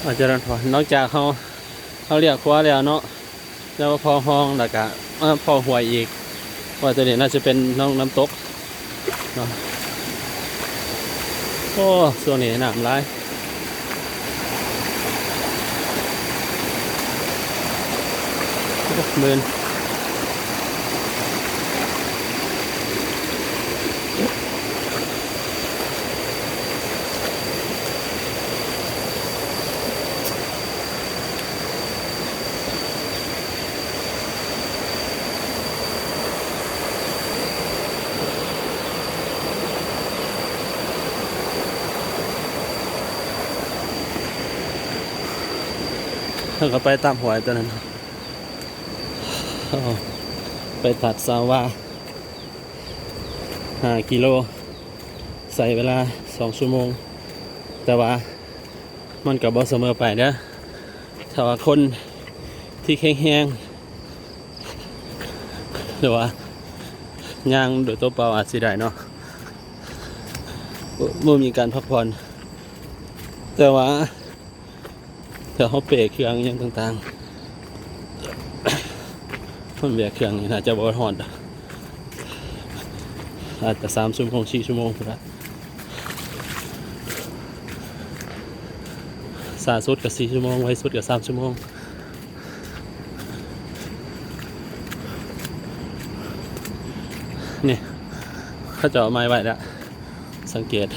อาจจะรันพอนอกจากเขาเรียกคว้าแล้วเนาะแล้วพอห้องแล้วก็พอหวยอีกว่าตัวนี้น่าจะเป็นน้ำตกเนาะโอ้ส่วนนี้น้ำไหลหมื่นแล้วก็ไปตามหวยตัวนั้นไปตัดซาวา5 กิโลใส่เวลา2 ชั่วโมงแต่ว่ามันกับบ่เสมอไปนะถ้าว่าคนที่แข็งแรงหรือว่าย่างโดยตัวเปล่าอาจสิได้เนาะบ่มีการพักผ่อนแต่ว่าถ้าเขาเปรเครื่องอย่างต่างๆมันเบียเครื่องนี่น่าจะบ่ฮอดอาจจะ3 ชั่วโมง 4 ชั่วโมงก็ได้สายสุดกับ4 ชั่วโมงไวสุดกับ3 ชั่วโมงนี่เขาจะเอาไม้ไว้แล้วสังเกต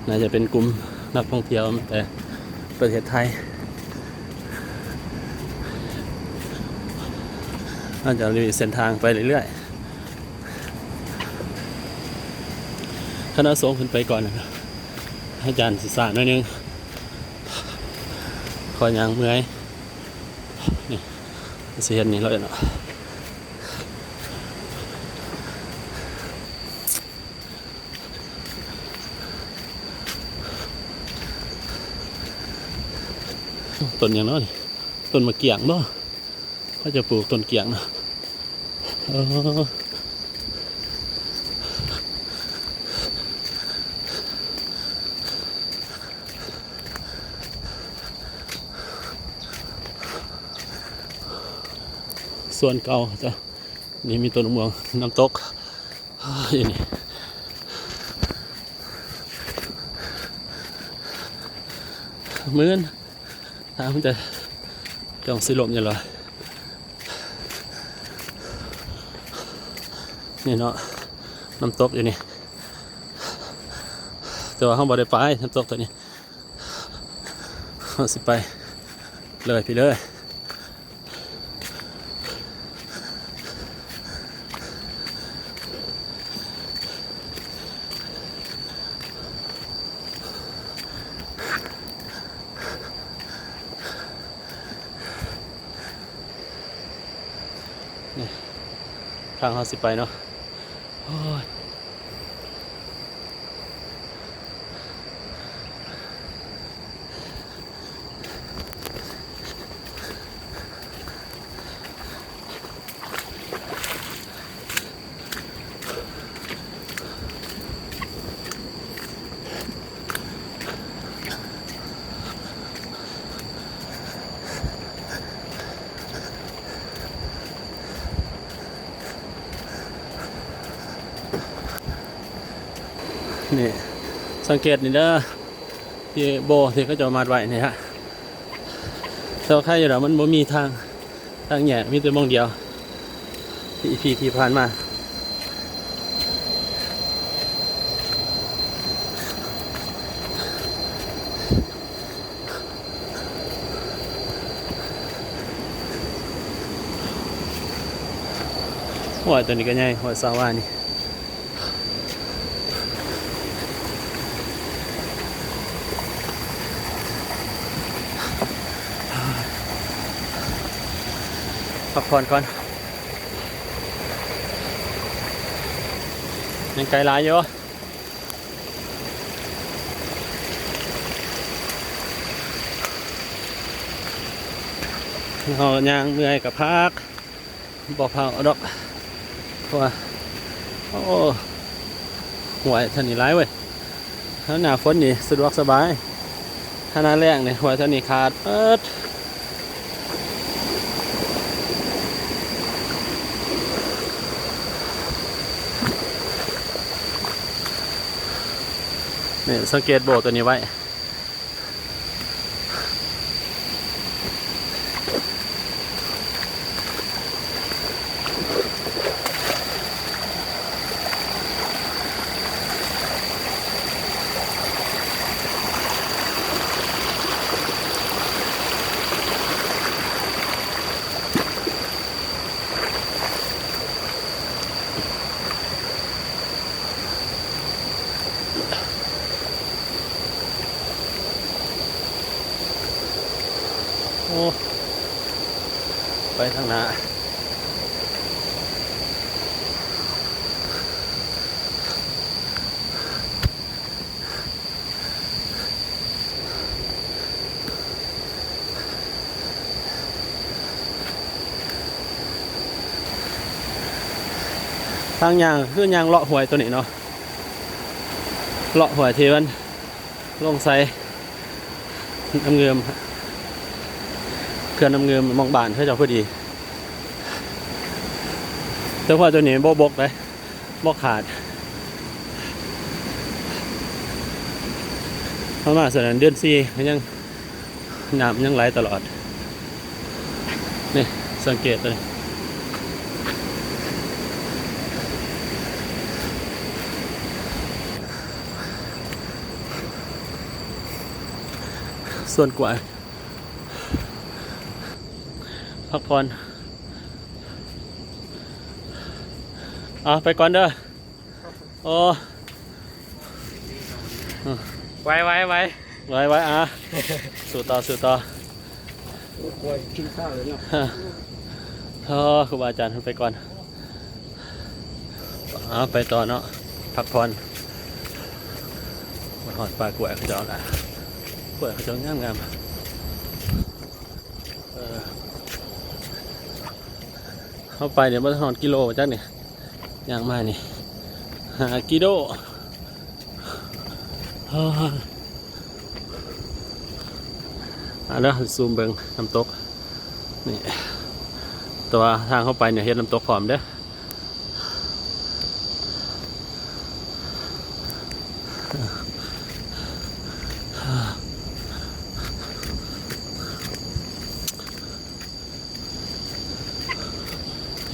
น่าจะเป็นกลุ่มนักท่องเที่ยวแต่ประเทศไทยน่าจะมีเส้นทางไปเรื่อยๆคณะสงฆ์ขึ้นไปก่อนนะครับอาจารย์ศึกษาหน่อยนึงคอยยังเมื่อยนี่เสียนนี่เลยเนาะต้นอย่างน้อยต้นมะเกี่ยงบ่เขาจะปลูกต้นเกี่ยงนะส่วนเก่าจ้ะนี่มีต้นมะม่วงน้ำตกอย่างนี้มื้นทางมันจะจ้องสิลมอย่างไรนี่เนาะน้ำตกอยู่นี่แต่ว่าห้องบ่ได้ไปน้ำตกตัวนี้สิไปเลยพี่เลยทางเขาสิไปเนาะนี่สังเกตนี่เด้อที่โบที่เขาจะมาไว้นี่ฮะแต่ว่าใครอยู่แล้วมันบ่มีทางแหย่มีแต่มองเดียวที่ผ่านมาหัวตัวนี้ก็ใหญ่หัวซาวานี่พักผ่อนก่อนยังไกลหลายอยู่เราย่างเมื่อยกับพักบ่พักเอาดอกเพราะว่าโอ้หวยท่านนี่ร้ายเว้ยถ้าหน้าฝนนี่สะดวกสบาย ขนาดแรกเนี่ยหัวท่านี่ขาดนี่สังเกตโบตัวนี้ไว้โอ้ไปทางหน้าทางยางคือยางเลาะหวยตัวนี้เนาะเลาะหวยเทวันลงใส่น้ำเงิมเคลื่อนน้ำเงิมมองบานเพื่อจะพอดีแต่ว่าตัวนี้บกเลยบกขาดเพราะว่าส่วนนั้นเดือนซียังน้ำยังไหลตลอดนี่สังเกตเลยส่วนกว่าพักผ่อนไปก่อนเด้อโอ้ไว้สู่ต่อกินข้าวเลยเนาะครูบาอาจารย์ไปก่อนไปต่อเนาะพักผ่อนมาหอดปลากล้วยเขาจะเอาละกล้วยเขาจะงามเข้าไปเดี๋ยวมาหอดกิโลจักเนี่ยย่างมานี่5 กิโลแล้วซูมเบิ้งน้ำตกนี่ตัวทางเข้าไปเนี่ยเห็นน้ำตกพร้อมเด้อ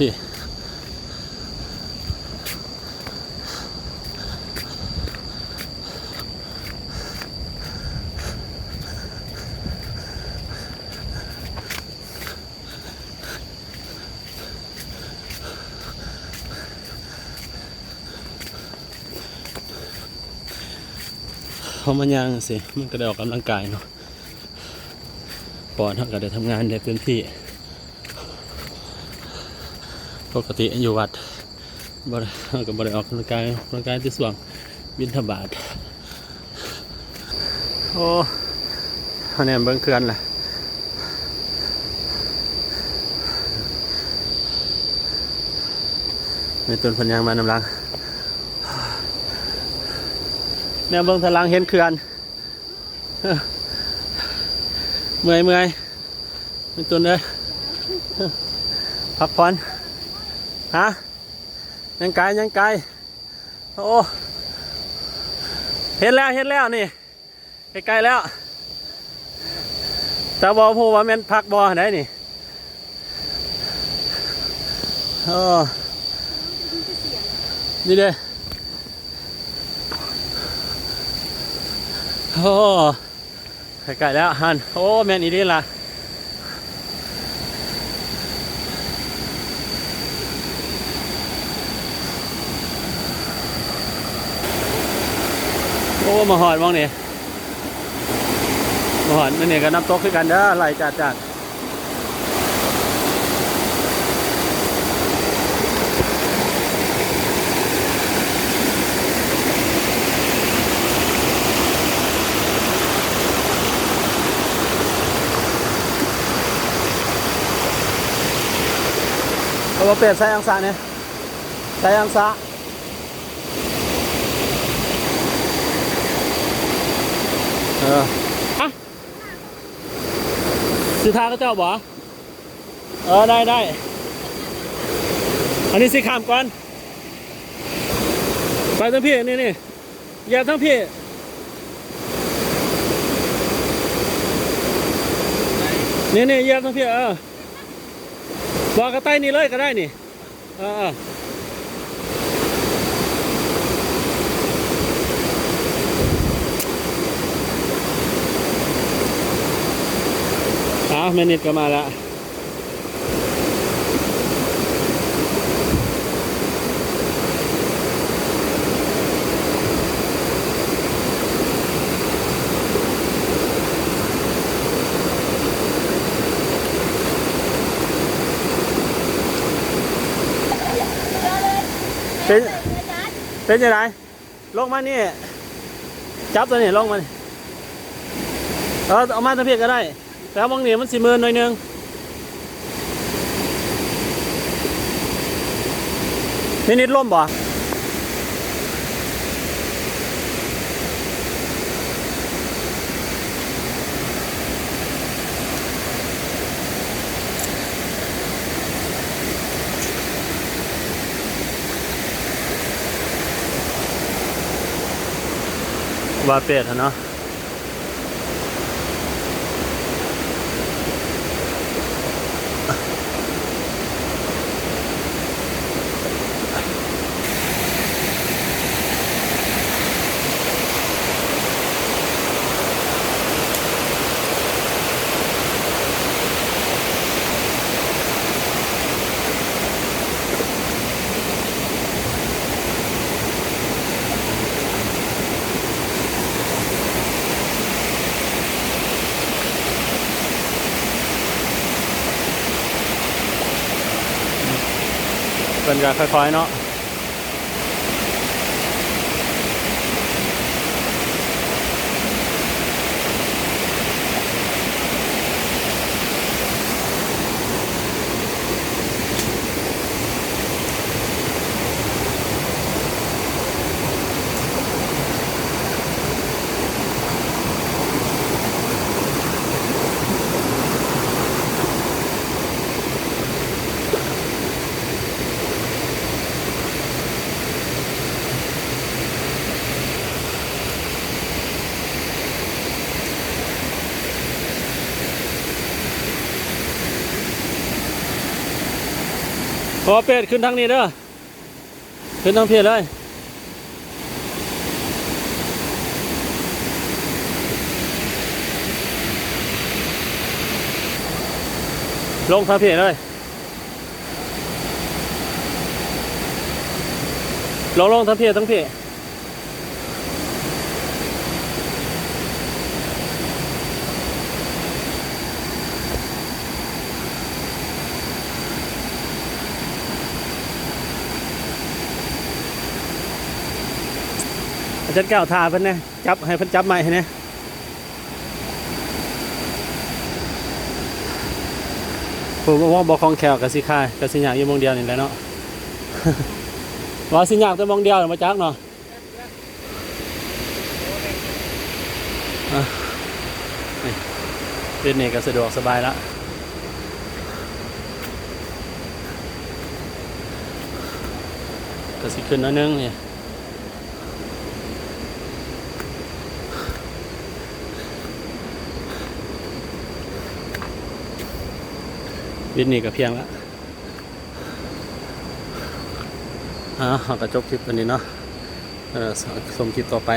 พี่พอมันย่างสิมันก็ได้ออกกำลังกายเนาะปอดเขาก็ได้ทำงานในพื้นที่ปกติอยู่วัดบ่ได้ก็บ่ได้ออกกำลังกายที่ส่วงบิณฑบาตโอ้เนี่ยเบิ่งเขื่อนแหละในต้นพันยางมานำลังเนี่ยเบิ่งทะลังเห็นเขื่อนเมื่อยเป็นต้นเลยพักผ่อนยังไกลโอ้เห็นแล้วนี่ใกล้แล้วแต่บอพูว่าแม่นพักบอไหนนี่นี่เด้ใกล้แล้วฮันโอ้แม่นอีนี่ล่ะโอ้มาหอดมองนี่มาหอดนี่ก็น้ำตกคือกันเด้อไหลจัดเอาเปลี่ยนสายอังสะเนี่ยสายอังสะ สิทาเขาเจ้าบ่ได้ได้อันนี้สิขามก่อนไปทั้งพี่นี่อย่าทั้งพี่นี่เหยียบทั้งพี่บอกกระไตนี่เลยก็ได้นี่แมนิดก็มาแล้วเป็นยังไงลงมานี่จับตัวนี้ลงมาเอามาตะเพียกก็ได้แต่บางเนี่ยมัน40,000หน่อยนึงนิดล่มบ่ว่าเป็ดเนาะเป็นการค่อยๆเนาะพอเป็ดขึ้นทางนี้เด้อขึ้นทางเพียเลยลงทางเพียเลยลงทางเพียทั้งเพียจัดก้าวทาเพิ่นเนี่ยจับให้เพิ่นจับใหม่ให้เนี่ยผมว่าบอกของแขวกับสิค่ายกับสิญญาอยู่มองเดียวนี่แหละเนาะ ว่าสิญญาแต่มองเดียวมาจักเนาะเป็นนี่ก็สะดวกสบายละก็สิขึ้นนิดนึงเนี่ยวิดนี่ก็เพียงแล้วกระจบคลิปวันนี้เนาะชมคลิปต่อไป